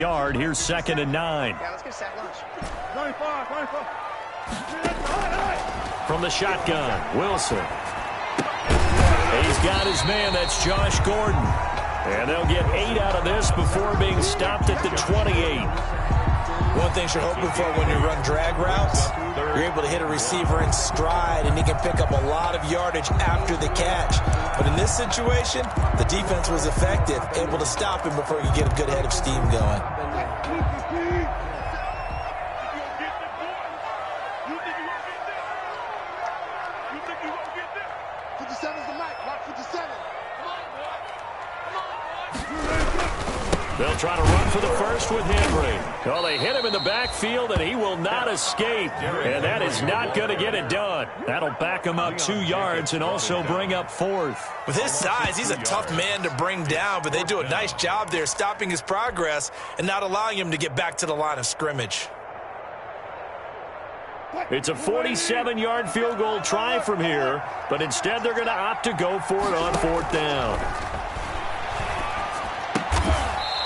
yard. Here's 2nd and 9. Yeah, let's get sack lunch. From the shotgun, Wilson. He's got his man. That's Josh Gordon. And they'll get 8 out of this before being stopped at the 28. One thing you're hoping for when you run drag routes, you're able to hit a receiver in stride, and he can pick up a lot of yardage after the catch. But in this situation, the defense was effective, able to stop him before you get a good head of steam going. They'll try to run for the first with Henry. Well, they hit him in the backfield, and he will not escape. And that is not going to get it done. That'll back him up 2 yards and also bring up 4th. With his size, he's a tough man to bring down, but they do a nice job there stopping his progress and not allowing him to get back to the line of scrimmage. It's a 47-yard field goal try from here, but instead they're going to opt to go for it on 4th down.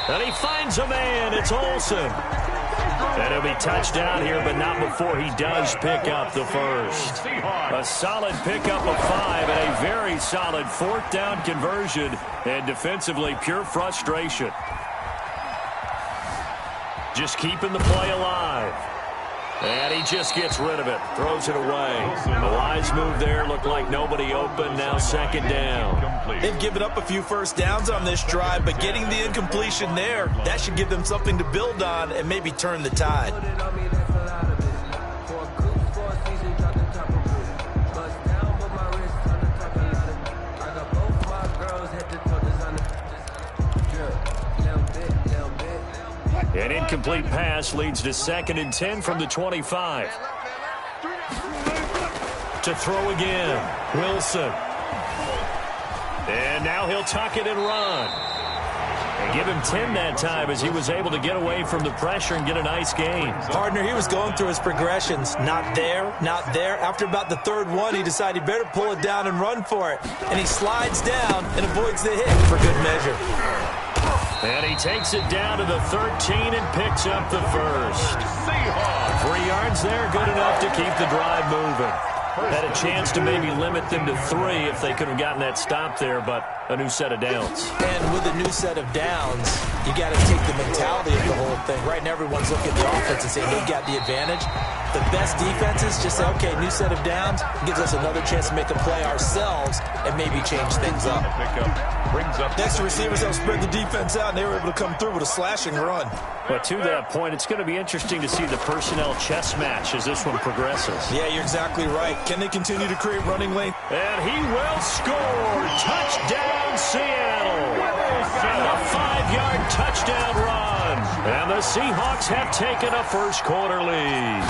And he finds a man. It's Olsen. And he'll be touched down here, but not before he does pick up the first. A solid pickup of 5 and a very solid 4th down conversion. And defensively, pure frustration. Just keeping the play alive. And he just gets rid of it. Throws it away. A wise move there. Looked like nobody open. Now 2nd down. They've given up a few first downs on this drive, but getting the incompletion there, that should give them something to build on and maybe turn the tide. An incomplete pass leads to 2nd and 10 from the 25. To throw again, Wilson. And now he'll tuck it and run. And give him 10 that time as he was able to get away from the pressure and get a nice gain. Partner, he was going through his progressions. Not there, not there. After about the 3rd one, he decided he better pull it down and run for it. And he slides down and avoids the hit for good measure. And he takes it down to the 13 and picks up the first. 3 yards there, good enough to keep the drive moving. Had a chance to maybe limit them to 3 if they could have gotten that stop there, but a new set of downs. And with a new set of downs, you got to take the mentality of the whole thing. Right now, everyone's looking at the offense and saying they've got the advantage. The best defenses just say, okay, new set of downs gives us another chance to make a play ourselves and maybe change things up. Next, the receivers help spread the defense out, and they were able to come through with a slashing run. But to that point, it's going to be interesting to see the personnel chess match as this one progresses. Yeah, you're exactly right. Can they continue to create running lane? And he will score. Touchdown, Seattle. And a 5-yard touchdown run. And the Seahawks have taken a first-quarter lead.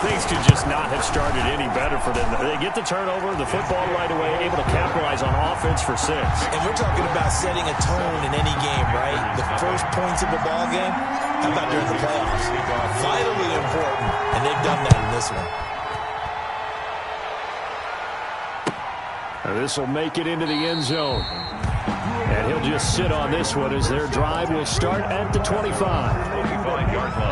Things could just not have started any better for them. They get the turnover, the football right away, able to capitalize on offense for 6. And we're talking about setting a tone in any game, right? The first points of the ball game, how about during the playoffs? Vitally important, and they've done that in this one. Now this will make it into the end zone. And he'll just sit on this one as their drive will start at the 25.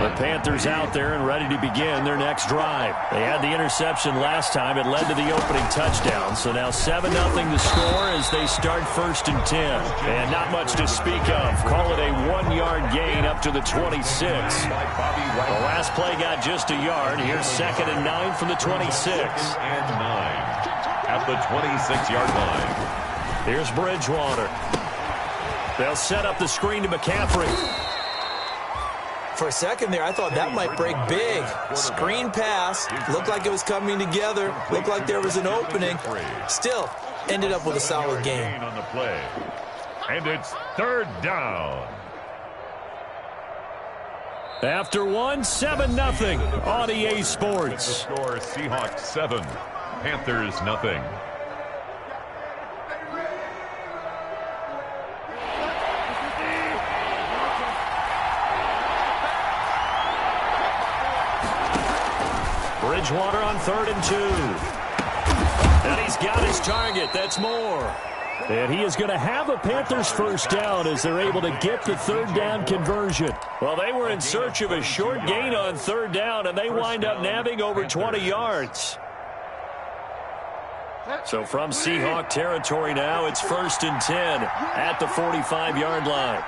The Panthers out there and ready to begin their next drive. They had the interception last time. It led to the opening touchdown. So now 7-0 the score as they start 1st and 10. And not much to speak of. Call it a 1-yard gain up to the 26. The last play got just a yard. Here's 2nd and 9 from the 26. And 9 at the 26-yard line. Here's Bridgewater. They'll set up the screen to McCaffrey. For a second there, I thought that might break big. Screen pass. Looked like it was coming together. Looked like there was an opening. Still, ended up with a solid game. On the play. And it's 3rd down. After 7-0 on EA Sports. The score, Seahawks 7, Panthers 0. Bridgewater on 3rd and 2. And he's got his target. That's Moore. And he is going to have a Panthers first down as they're able to get the third down conversion. Well, they were in search of a short gain on third down, and they wind up nabbing over 20 yards. So from Seahawk territory now, it's 1st and 10 at the 45-yard line.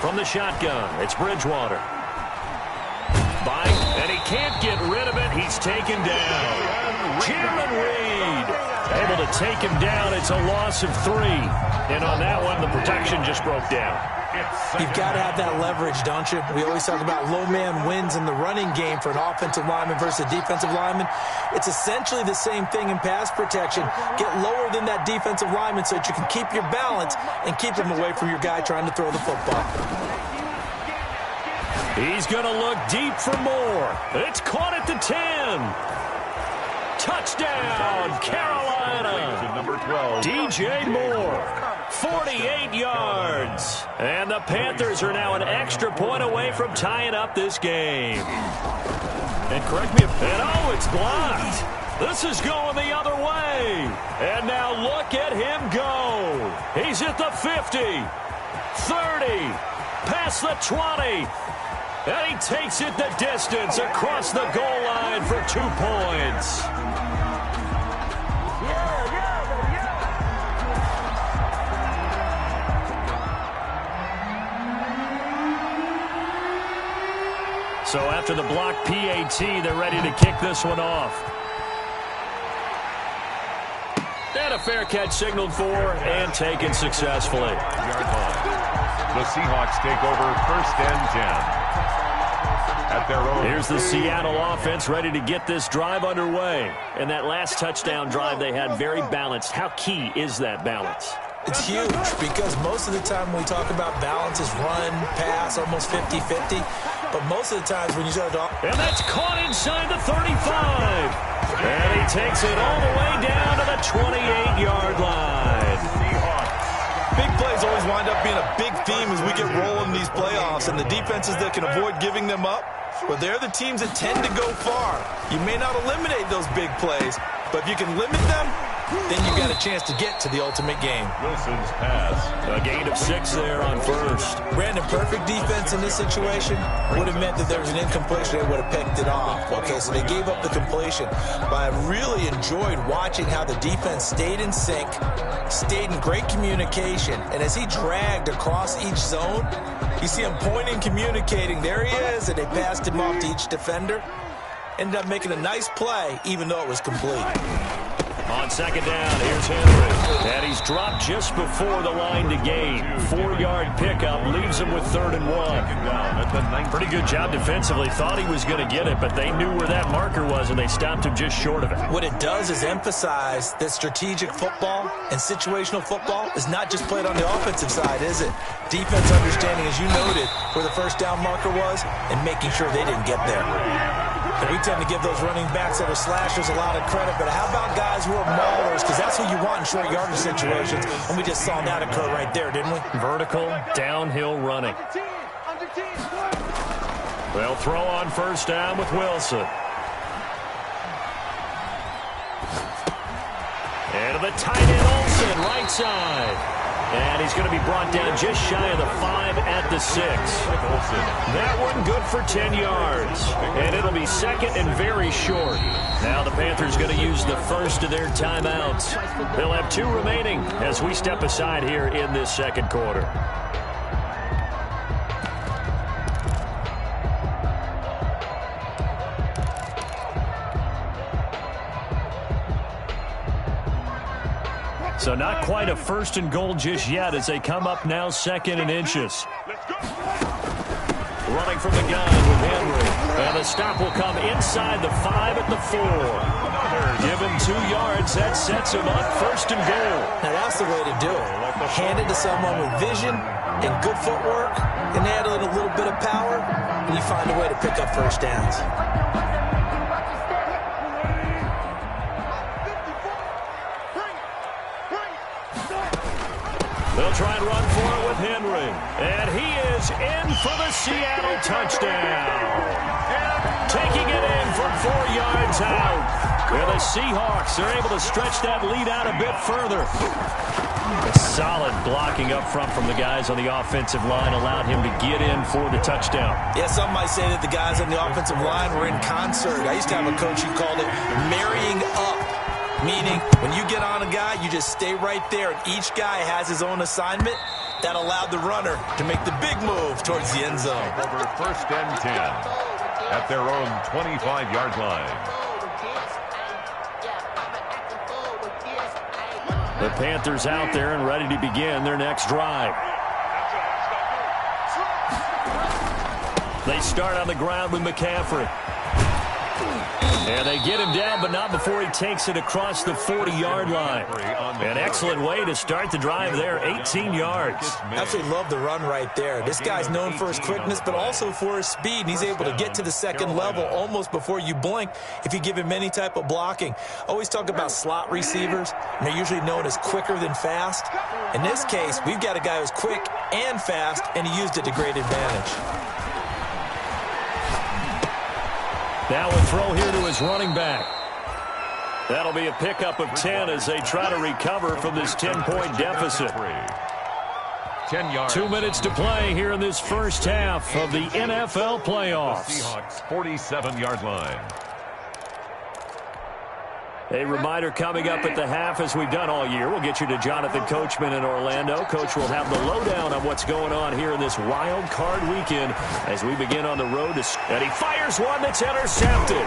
From the shotgun, it's Bridgewater. And he can't get rid of it. He's taken down. Chairman Reed able to take him down. It's a loss of 3. And on that one, the protection just broke down. You've got to have that leverage, don't you? We always talk about low man wins in the running game for an offensive lineman versus a defensive lineman. It's essentially the same thing in pass protection. Get lower than that defensive lineman so that you can keep your balance and keep him away from your guy trying to throw the football. He's going to look deep for more. It's caught at the 10. Touchdown, Carolina. Number 12. DJ Moore, 48 yards. And the Panthers are now an extra point away from tying up this game. And correct me if... And oh, it's blocked. This is going the other way. And now look at him go. He's at the 50, 30, past the 20. And he takes it the distance across the goal line for 2 points. So after the block PAT, they're ready to kick this one off. And a fair catch signaled for and taken successfully. The Seahawks take over 1st and 10. At their own. Here's the Seattle offense ready to get this drive underway. And that last touchdown drive they had very balanced. How key is that balance? It's huge because most of the time when we talk about balance is run, pass, almost 50-50. But most of the times when you start to... And that's caught inside the 35. And he takes it all the way down to the 28-yard line. Big plays always wind up being a big theme as we get rolling in these playoffs, and the defenses that can avoid giving them up, well, they're the teams that tend to go far. You may not eliminate those big plays, but if you can limit them, then you got a chance to get to the ultimate game. Wilson's pass. A gain of 6 there on first. Brandon, perfect defense in this situation would have meant that there was an incompletion. They would have picked it off. Okay, so they gave up the completion. But I really enjoyed watching how the defense stayed in sync, stayed in great communication, and as he dragged across each zone, you see him pointing, communicating. There he is, and they passed him off to each defender. Ended up making a nice play, even though it was complete. On second down, here's Henry. And he's dropped just before the line to gain. 4-yard pickup leaves him with 3rd and 1. Pretty good job defensively. Thought he was going to get it, but they knew where that marker was, and they stopped him just short of it. What it does is emphasize that strategic football and situational football is not just played on the offensive side, is it? Defense understanding, as you noted, where the first down marker was and making sure they didn't get there. And we tend to give those running backs that are slashers a lot of credit, but how about guys who are maulers? Because that's who you want in short yardage situations, and we just saw that occur right there, didn't we? Vertical, downhill running. They'll throw on first down with Wilson. And to the tight end, Olsen, right side. And he's going to be brought down just shy of the 5 at the 6. That one good for 10 yards. And it'll be second and very short. Now the Panthers going to use the first of their timeouts. They'll have 2 remaining as we step aside here in this second quarter. So not quite a 1st and goal just yet as they come up now 2nd and inches. Running from the gun with Henry. And the stop will come inside the 5 at the 4. Give him 2 yards. That sets him up 1st and goal. Now that's the way to do it. Hand it to someone with vision and good footwork, and add a little bit of power, and you find a way to pick up first downs. They'll try and run for it with Henry. And he is in for the Seattle touchdown. Taking it in from 4 yards out. And the Seahawks are able to stretch that lead out a bit further. A solid blocking up front from the guys on the offensive line allowed him to get in for the touchdown. Yeah, some might say that the guys on the offensive line were in concert. I used to have a coach who called it marrying up, meaning when you get on a guy, you just stay right there, and each guy has his own assignment. That allowed the runner to make the big move towards the end zone. Over 1st and 10 at their own 25-yard line. The Panthers out there and ready to begin their next drive. They start on the ground with McCaffrey. And they get him down, but not before he takes it across the 40-yard line. An excellent way to start the drive there, 18 yards. Absolutely love the run right there. This guy's known for his quickness, but also for his speed. And he's able to get to the second level almost before you blink if you give him any type of blocking. Always talk about slot receivers, and they're usually known as quicker than fast. In this case, we've got a guy who's quick and fast, and he used it to great advantage. Now a throw here to his running back. That'll be a pickup of 10 as they try to recover from this 10-point deficit. 10 yards. 2 minutes to play here in this first half of the NFL playoffs. Seahawks 47-yard line. A reminder coming up at the half, as we've done all year. We'll get you to Jonathan Coachman in Orlando. Coach will have the lowdown on what's going on here in this wild card weekend as we begin on the road. And he fires one that's intercepted.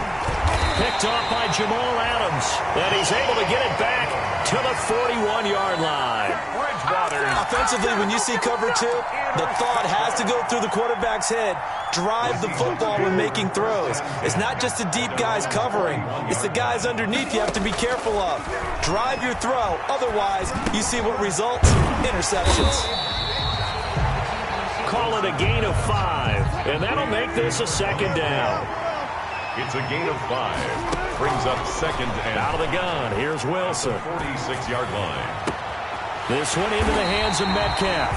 Picked off by Jamal Adams. And he's able to get it back to the 41-yard line. Offensively, when you see cover 2, the thought has to go through the quarterback's head. Drive the football when making throws. It's not just the deep guys covering. It's the guys underneath you have to be careful of. Drive your throw. Otherwise, you see what results? Interceptions. Call it a gain of 5. And that'll make this a second down. It's a gain of 5. Brings up second and out of the gun. Here's Wilson. 46-yard line. This one into the hands of Metcalf.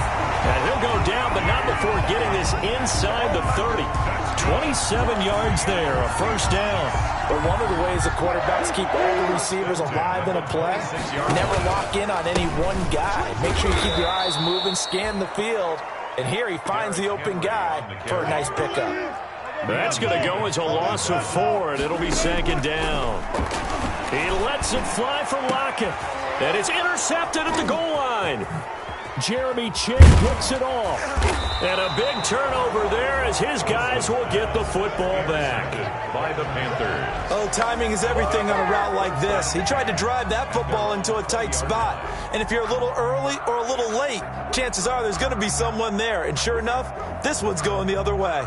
And he'll go down, but not before getting this inside the 30. 27 yards there, a first down. But one of the ways the quarterbacks keep all the receivers alive in a play, never lock in on any one guy. Make sure you keep your eyes moving, scan the field. And here he finds the open guy for a nice pickup. That's going to go as a loss of 4, and it'll be second down. He lets it fly from Lockett. And it's intercepted at the goal line. Jeremy Chinn picks it off. And a big turnover there as his guys will get the football back. By the Panthers. Oh, timing is everything on a route like this. He tried to drive that football into a tight spot. And if you're a little early or a little late, chances are there's going to be someone there. And sure enough, this one's going the other way.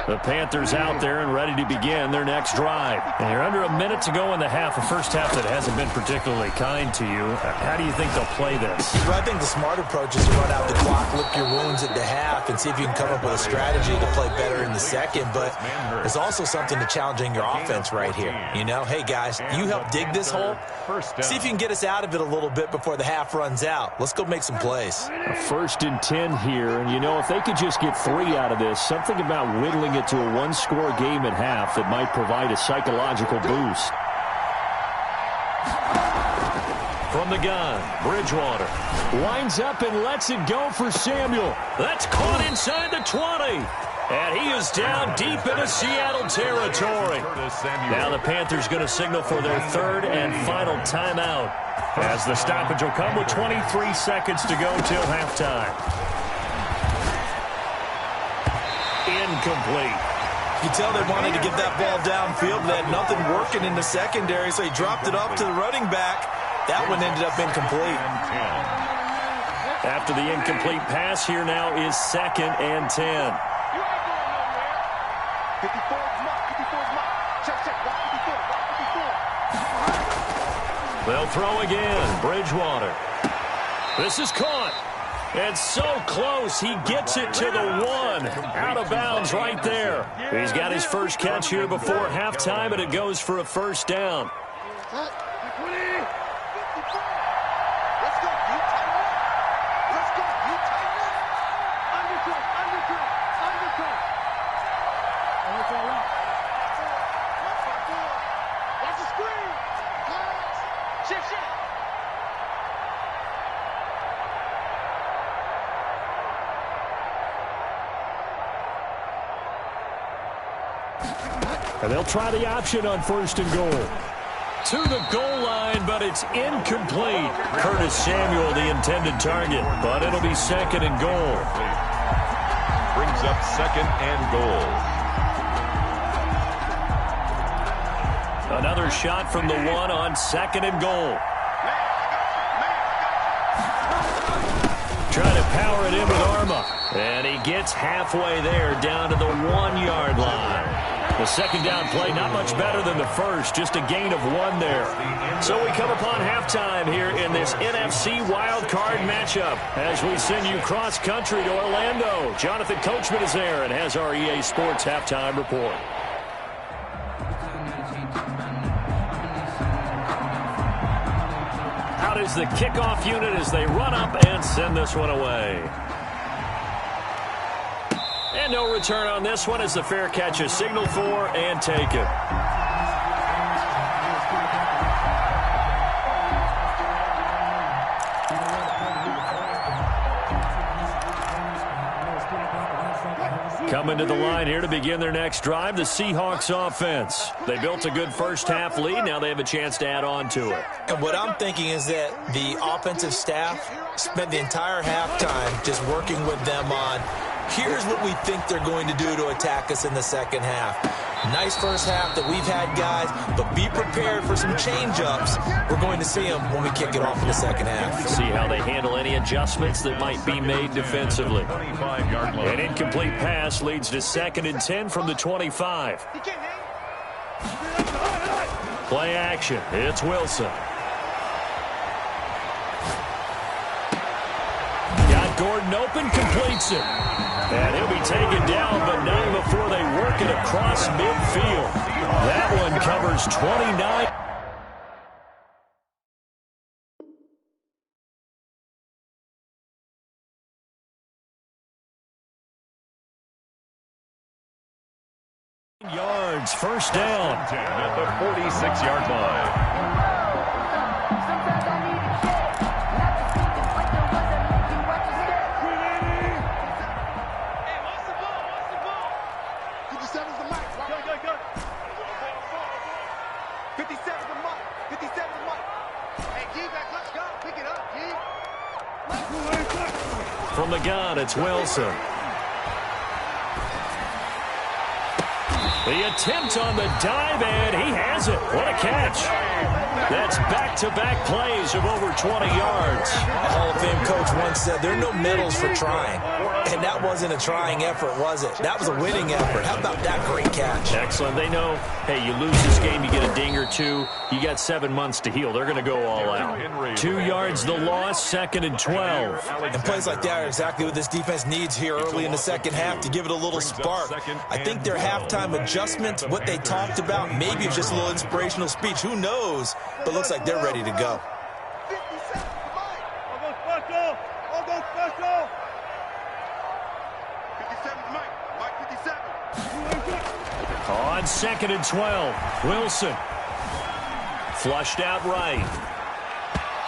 The Panthers out there and ready to begin their next drive. And you're under a minute to go in the half, a first half that hasn't been particularly kind to you. How do you think they'll play this? Well, I think the smart approach is to run out the clock, lick your wounds at the half, and see if you can come up with a strategy to play better in the second. But there's also something to challenging your offense right here. You know, hey, guys, you help dig this hole. See if you can get us out of it a little bit before the half runs out. Let's go make some plays. A 1st and 10 here. And, you know, if they could just get 3 out of this, something about whittling it to a one-score game at half that might provide a psychological boost. From the gun, Bridgewater winds up and lets it go for Samuel. That's caught inside the 20. And he is down deep into Seattle territory. Now the Panthers going to signal for their 3rd and final timeout, as the stoppage will come with 23 seconds to go till halftime. Incomplete. You can tell they wanted to get that ball downfield, but they had nothing working in the secondary, so he dropped it off to the running back. That one ended up incomplete. After the incomplete pass, here now is 2nd and 10. They'll throw again. Bridgewater. This is caught. And so close, he gets it to the 1. Out of bounds right there. He's got his first catch here before halftime, and it goes for a first down. And they'll try the option on 1st and goal. To the goal line, but it's incomplete. Curtis Samuel, the intended target, but it'll be 2nd and goal. Brings up 2nd and goal. Another shot from the 1 on 2nd and goal. Trying to power it in with Arma. And he gets halfway there down to the 1-yard line. The second down play, not much better than the first, just a gain of 1 there. So we come upon halftime here in this NFC wildcard matchup as we send you cross-country to Orlando. Jonathan Coachman is there and has our EA Sports halftime report. Out is the kickoff unit as they run up and send this one away. And no return on this one as the fair catch is signaled for and taken. Coming to the line here to begin their next drive, the Seahawks offense. They built a good first-half lead. Now they have a chance to add on to it. And what I'm thinking is that the offensive staff spent the entire halftime just working with them on, here's what we think they're going to do to attack us in the second half. Nice first half that we've had, guys, but be prepared for some change-ups. We're going to see them when we kick it off in the second half. See how they handle any adjustments that might be made defensively. An incomplete pass leads to 2nd and 10 from the 25. Play action. It's Wilson. Got Gordon open, completes it. And he'll be taken down, but not before they work it across midfield. That one covers 29. Yards, first down. At the 46-yard line. From the gun, it's Wilson. The attempt on the dive, and he has it. What a catch. That's back-to-back plays of over 20 yards. A Hall of Fame coach once said, there are no medals for trying. And that wasn't a trying effort, was it? That was a winning effort. How about that great catch? Excellent. They know, hey, you lose this game, you get a ding or two. You got 7 months to heal. They're going to go all out. 2 yards the loss, 2nd and 12. And plays like that are exactly what this defense needs here early in the second half to give it a little spark. I think their halftime adjustments, what they talked about, maybe it's just a little inspirational speech. Who knows? But looks like they're ready to go. On 2nd and 12, Wilson. Flushed out right.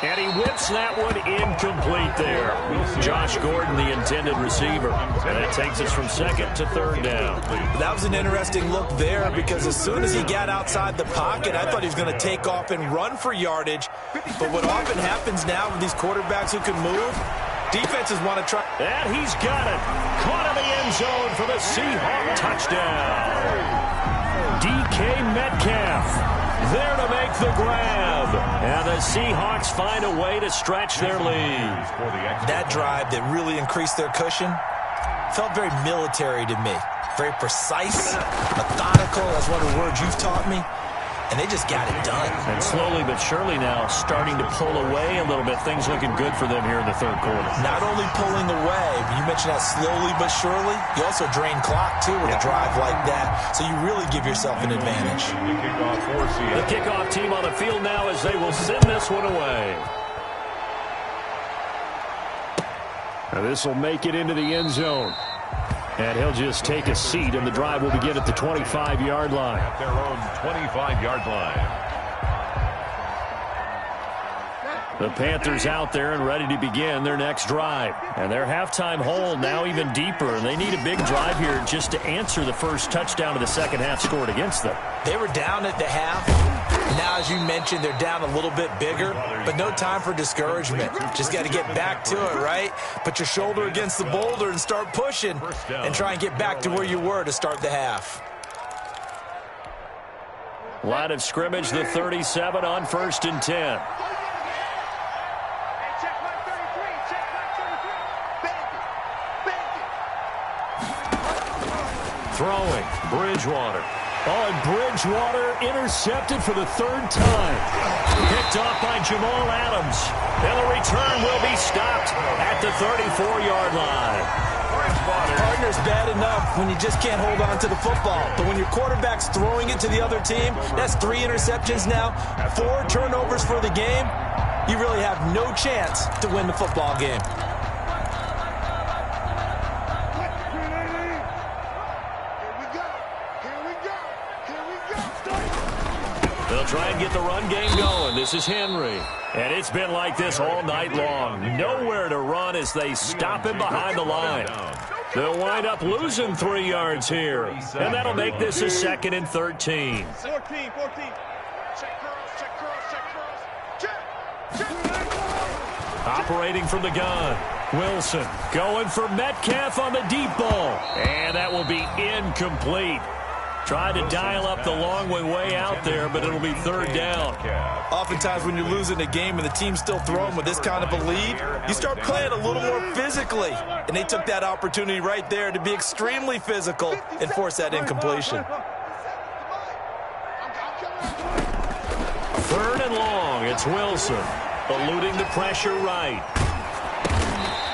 And he whips that one incomplete there. Josh Gordon, the intended receiver. And it takes us from 2nd to 3rd down. That was an interesting look there because as soon as he got outside the pocket, I thought he was going to take off and run for yardage. But what often happens now with these quarterbacks who can move, Defenses want to try. And he's got it. Caught in the end zone for the Seahawk touchdown. DK Metcalf there to make the grab. And the Seahawks find a way to stretch their lead. That drive that really increased their cushion felt very military to me. Very precise, methodical. That's one of the words you've taught me. And they just got it done. And slowly but surely now starting to pull away a little bit. Things looking good for them here in the third quarter. Not only pulling away, but you mentioned that slowly but surely. You also drain clock, too, with a drive like that. So you really give yourself an advantage. The kickoff team on the field now as they will send this one away. Now this will make it into the end zone. And he'll just take a seat, and the drive will begin at the 25-yard line. At their own 25-yard line. The Panthers out there and ready to begin their next drive. And their halftime hole now even deeper, and they need a big drive here just to answer the first touchdown of the second half scored against them. They were down at the half. Now, as you mentioned, they're down a little bit bigger, but no time for discouragement. Just got to get back to it, right? Put your shoulder against the boulder and start pushing and try and get back to where you were to start the half. Line of scrimmage, the 37 on 1st and 10. Throwing, Bridgewater. Oh, and Bridgewater intercepted for the third time. Picked off by Jamal Adams. And the return will be stopped at the 34-yard line. Partner's bad enough when you just can't hold on to the football. But when your quarterback's throwing it to the other team, that's 3 interceptions now, 4 turnovers for the game. You really have no chance to win the football game. They'll try and get the run game going. This is Henry. And it's been like this all night long. Nowhere to run as they stop him behind the line. They'll wind up losing 3 yards here. And that'll make this a 2nd and 13. 14. Check curls, check. Operating from the gun. Wilson going for Metcalf on the deep ball. And that will be incomplete. Tried to dial up the long way out there, but it'll be 3rd down. Oftentimes when you're losing a game and the team's still throwing with this kind of a lead, you start playing a little more physically. And they took that opportunity right there to be extremely physical and force that incompletion. 3rd and long. It's Wilson eluding the pressure right.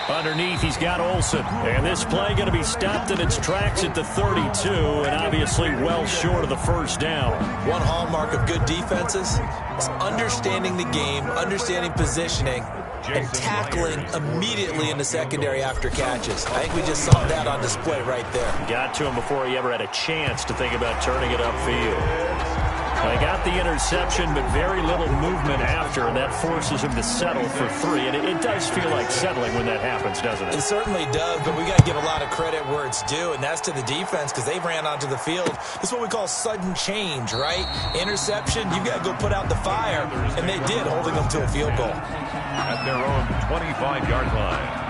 Underneath, he's got Olsen. And this play going to be stopped in its tracks at the 32, and obviously well short of the first down. One hallmark of good defenses is understanding the game, understanding positioning, and tackling immediately in the secondary after catches. I think we just saw that on display right there. Got to him before he ever had a chance to think about turning it upfield. They got the interception, but very little movement after, and that forces him to settle for 3. And it does feel like settling when that happens, doesn't it? It certainly does, but we got to give a lot of credit where it's due, and that's to the defense because they ran onto the field. This is what we call sudden change, right? Interception, you've got to go put out the fire, and they did, holding them to a field goal. At their own 25-yard line.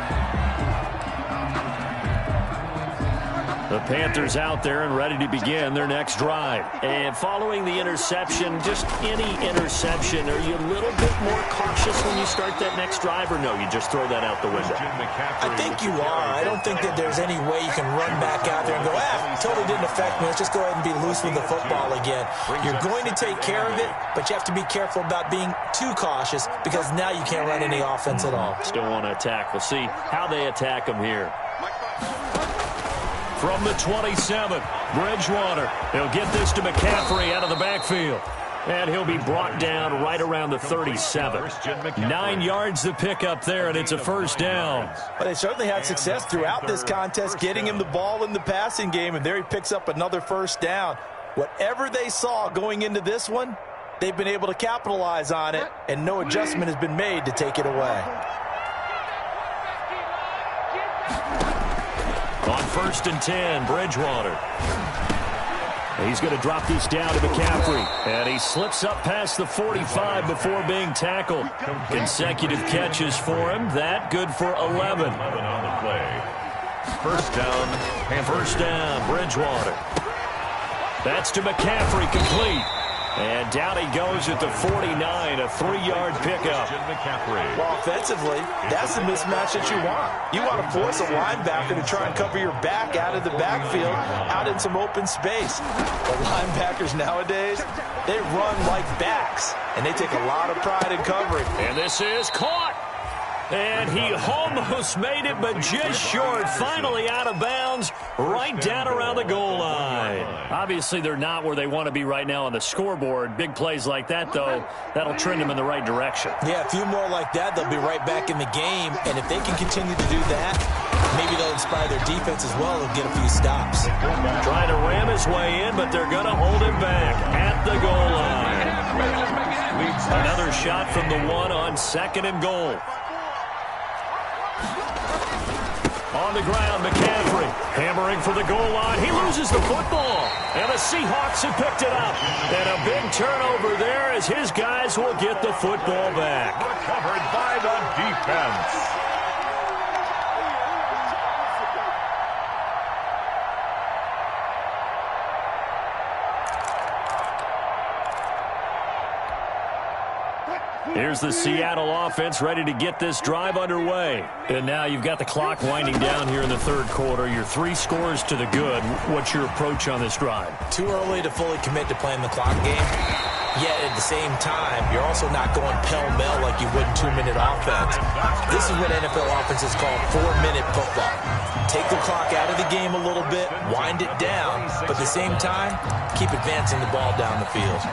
The Panthers out there and ready to begin their next drive. And following the interception, just any interception, are you a little bit more cautious when you start that next drive, or no, you just throw that out the window? I think you are. I don't think that there's any way you can run back out there and go, totally didn't affect me. Let's just go ahead and be loose with the football again. You're going to take care of it, but you have to be careful about being too cautious because now you can't run any offense at all. Still want to attack. We'll see how they attack them here. From the 27, Bridgewater. He'll get this to McCaffrey out of the backfield. And he'll be brought down right around the 37. 9 yards to pick up there, and it's a first down. But they certainly had success throughout this contest, getting him the ball in the passing game, and there he picks up another first down. Whatever they saw going into this one, they've been able to capitalize on it, and no adjustment has been made to take it away. On 1st and 10, Bridgewater. He's going to drop this down to McCaffrey. And he slips up past the 45 before being tackled. Consecutive catches for him. That good for 11. 11 on the play. First down, Bridgewater. That's to McCaffrey, complete. And down he goes at the 49, a 3-yard pickup. Well, offensively, that's the mismatch that you want. You want to force a linebacker to try and cover your back out of the backfield, out in some open space. The linebackers nowadays, they run like backs, and they take a lot of pride in covering. And this is caught. And he almost made it, but just short. Finally out of bounds, right down around the goal line. Obviously, they're not where they want to be right now on the scoreboard. Big plays like that, though, that'll trend them in the right direction. Yeah, a few more like that, they'll be right back in the game. And if they can continue to do that, maybe they'll inspire their defense as well and get a few stops. Trying to ram his way in, but they're going to hold him back at the goal line. Another shot from the 1 on 2nd and goal. On the ground, McCaffrey hammering for the goal line. He loses the football, and the Seahawks have picked it up. And a big turnover there as his guys will get the football back. Recovered by the defense. Here's the Seattle offense ready to get this drive underway. And now you've got the clock winding down here in the 3rd quarter. Your 3 scores to the good. What's your approach on this drive? Too early to fully commit to playing the clock game. Yet at the same time, you're also not going pell-mell like you would in 2-minute offense. This is what NFL offenses call 4-minute football. Take the clock out of the game a little bit, wind it down, but at the same time, keep advancing the ball down the field.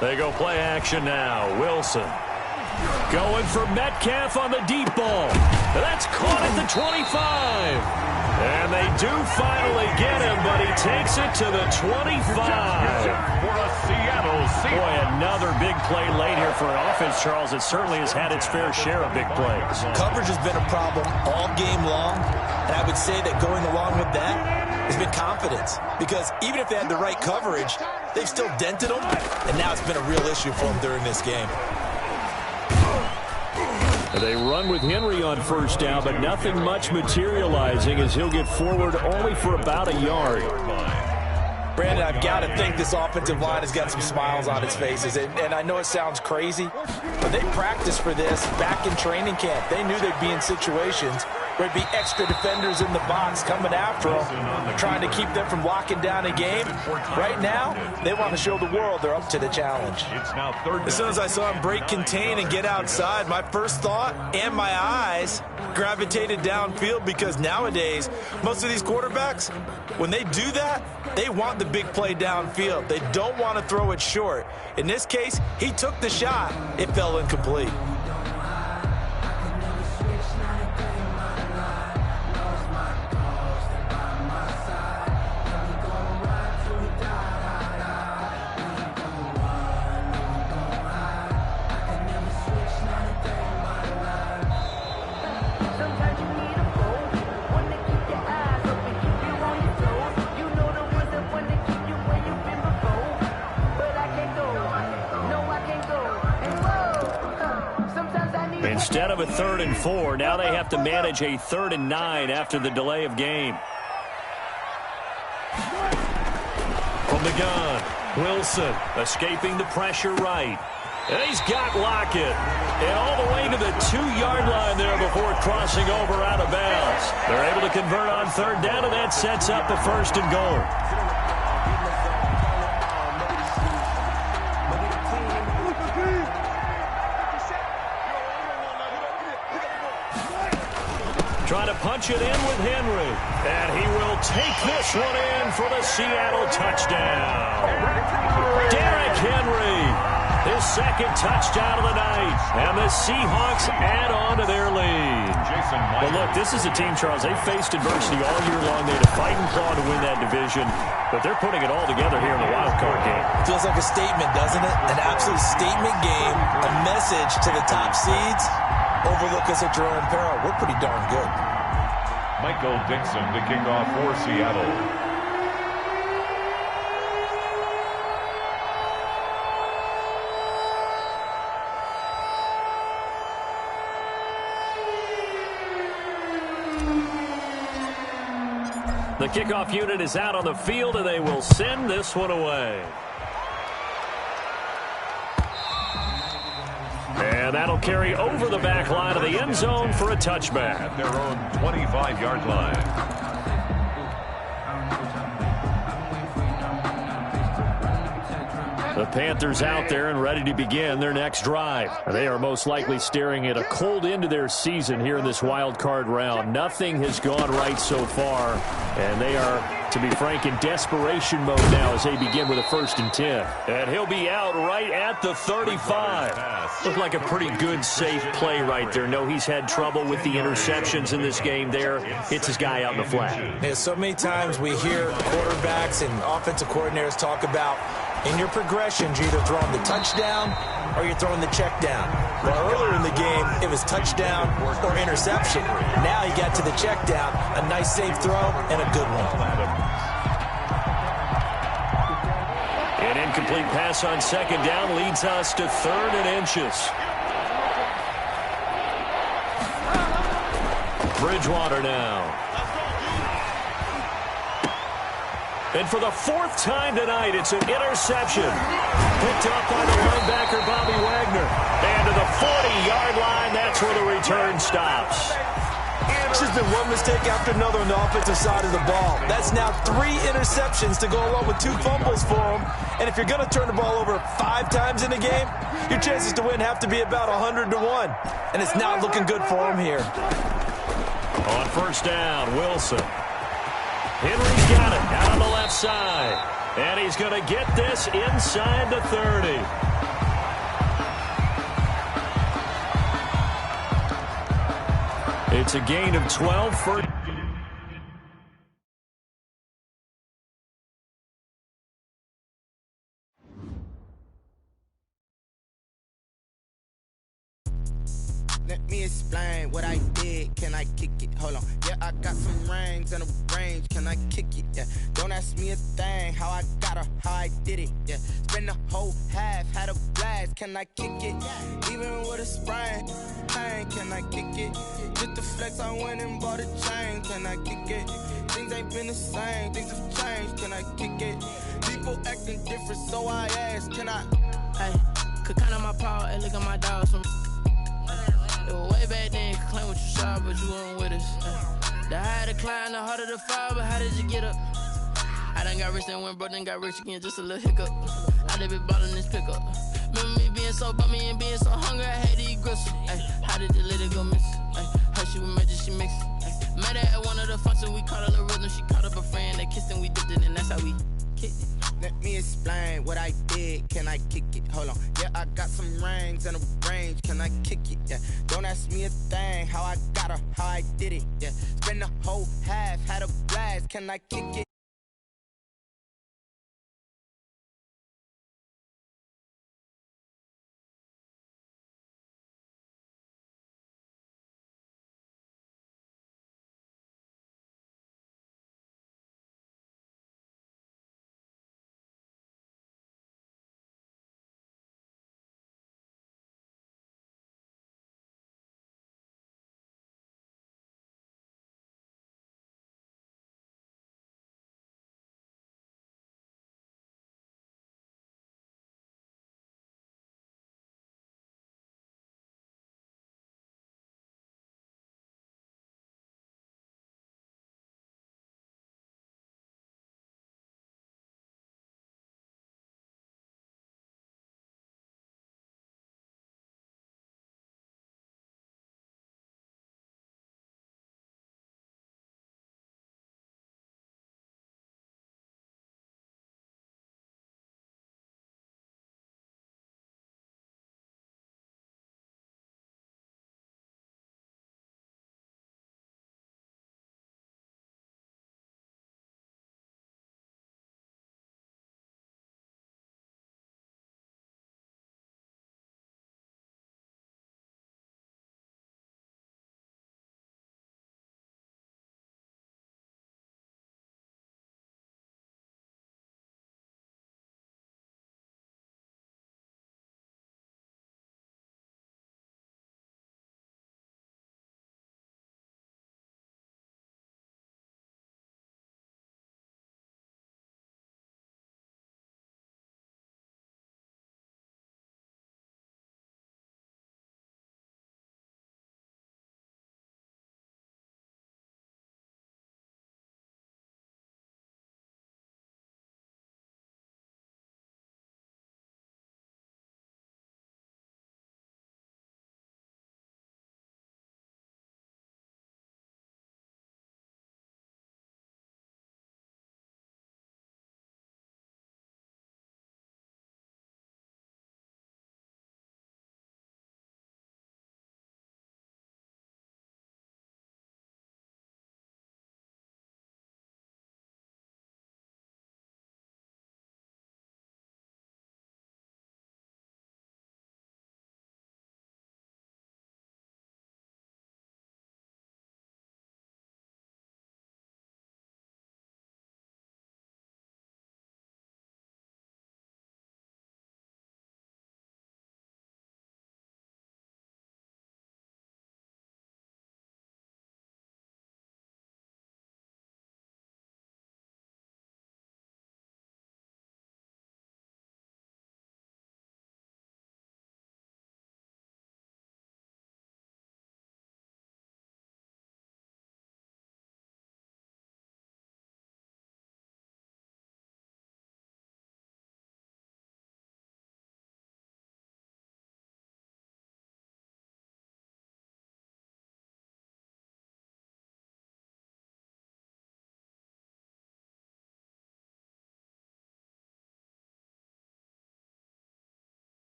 They go play action now. Wilson going for Metcalf on the deep ball. That's caught at the 25. And they do finally get him, but he takes it to the 25. Boy, another big play late here for an offense, Charles. It certainly has had its fair share of big plays. Coverage has been a problem all game long, and I would say that going along with that has been confidence. Because even if they had the right coverage, they've still dented them, and now it's been a real issue for them during this game. They run with Henry on 1st down, but nothing much materializing as he'll get forward only for about a yard. Brandon, I've got to think this offensive line has got some smiles on its faces. And I know it sounds crazy, but they practiced for this back in training camp. They knew they'd be in situations where there'd be extra defenders in the box coming after them, trying to keep them from locking down a game. Right now, they want to show the world they're up to the challenge. As soon as I saw him break contain and get outside, my first thought and my eyes gravitated downfield, because nowadays, most of these quarterbacks, when they do that, they want the big play downfield. They don't want to throw it short. In this case, he took the shot. It fell incomplete. Instead of a 3rd and 4, now they have to manage a 3rd and 9 after the delay of game. From the gun, Wilson escaping the pressure right. And he's got Lockett. And all the way to the 2-yard line there before crossing over out of bounds. They're able to convert on 3rd down, and that sets up a 1st and goal. Trying to punch it in with Henry. And he will take this one in for the Seattle touchdown. Derrick Henry His second touchdown of the night. And the Seahawks add on to their lead. Well, look, this is a team, Charles. They faced adversity all year long. They had to fight and claw to win that division. But they're putting it all together here in the wild card game. Feels like a statement, doesn't it? An absolute statement game. A message to the top seeds. Overlook us at your own peril. We're pretty darn good. Michael Dixon to kick off for Seattle. The kickoff unit is out on the field, and they will send this one away. And that'll carry over the back line of the end zone for a touchback. At their own 25-yard line. The Panthers out there and ready to begin their next drive. They are most likely staring at a cold end to their season here in this wild card round. Nothing has gone right so far, and they are, to be frank, in desperation mode now as they begin with a 1st and 10. And he'll be out right at the 35. Looked like a pretty good, safe play right there. No, he's had trouble with the interceptions in this game there. Hits his guy out in the flat. Yeah, so many times we hear quarterbacks and offensive coordinators talk about in your progressions, you're either throwing the touchdown or you're throwing the check down. Well, earlier in the game, it was touchdown or interception. Now he got to the check down, a nice safe throw, and a good one. An incomplete pass on 2nd down leads us to 3rd and inches. Bridgewater now. And for the 4th time tonight, it's an interception. Picked up by the linebacker, Bobby Wagner. And to the 40-yard line, that's where the return stops. It's just been one mistake after another on the offensive side of the ball. That's now 3 interceptions to go along with 2 fumbles for him. And if you're going to turn the ball over 5 times in a game, your chances to win have to be about 100-1. And it's not looking good for him here. On 1st down, Wilson. Henry's got it out on the left side. And he's going to get this inside the 30. It's a gain of 12 for... Let me explain what I did. Can I kick it? Hold on. Yeah, I got some rings and a range. Can I kick it? Yeah. Don't ask me a thing. How I got her, how I did it. Yeah. Spend the whole half, had a blast. Can I kick it? Even with a sprain, pain. Can I kick it? Just the flex, I went and bought a chain. Can I kick it? Things ain't been the same. Things have changed. Can I kick it? People acting different, so I asked. Can I? Hey, could count on my power and look at my dogs from. It was way back then, could claim what you saw, but you weren't with us. The higher the climb, the harder the fall, but how did you get up? I done got rich, then went broke, then got rich again, just a little hiccup. I done been ballin' this pickup. Remember me being so bummy and being so hungry, I had to eat gristle. Ay, how did the lady go miss? Her she was magic, she mixed. Met her at one of the functions, we caught a little rhythm, she caught up a friend, they kissed and we dipped it, and that's how we kicked it. Let me explain what I did. Can I kick it? Hold on. Yeah, I got some rings and a range. Can I kick it? Yeah. Don't ask me a thing. How I got her, how I did it. Yeah. Spend the whole half, had a blast. Can I kick it?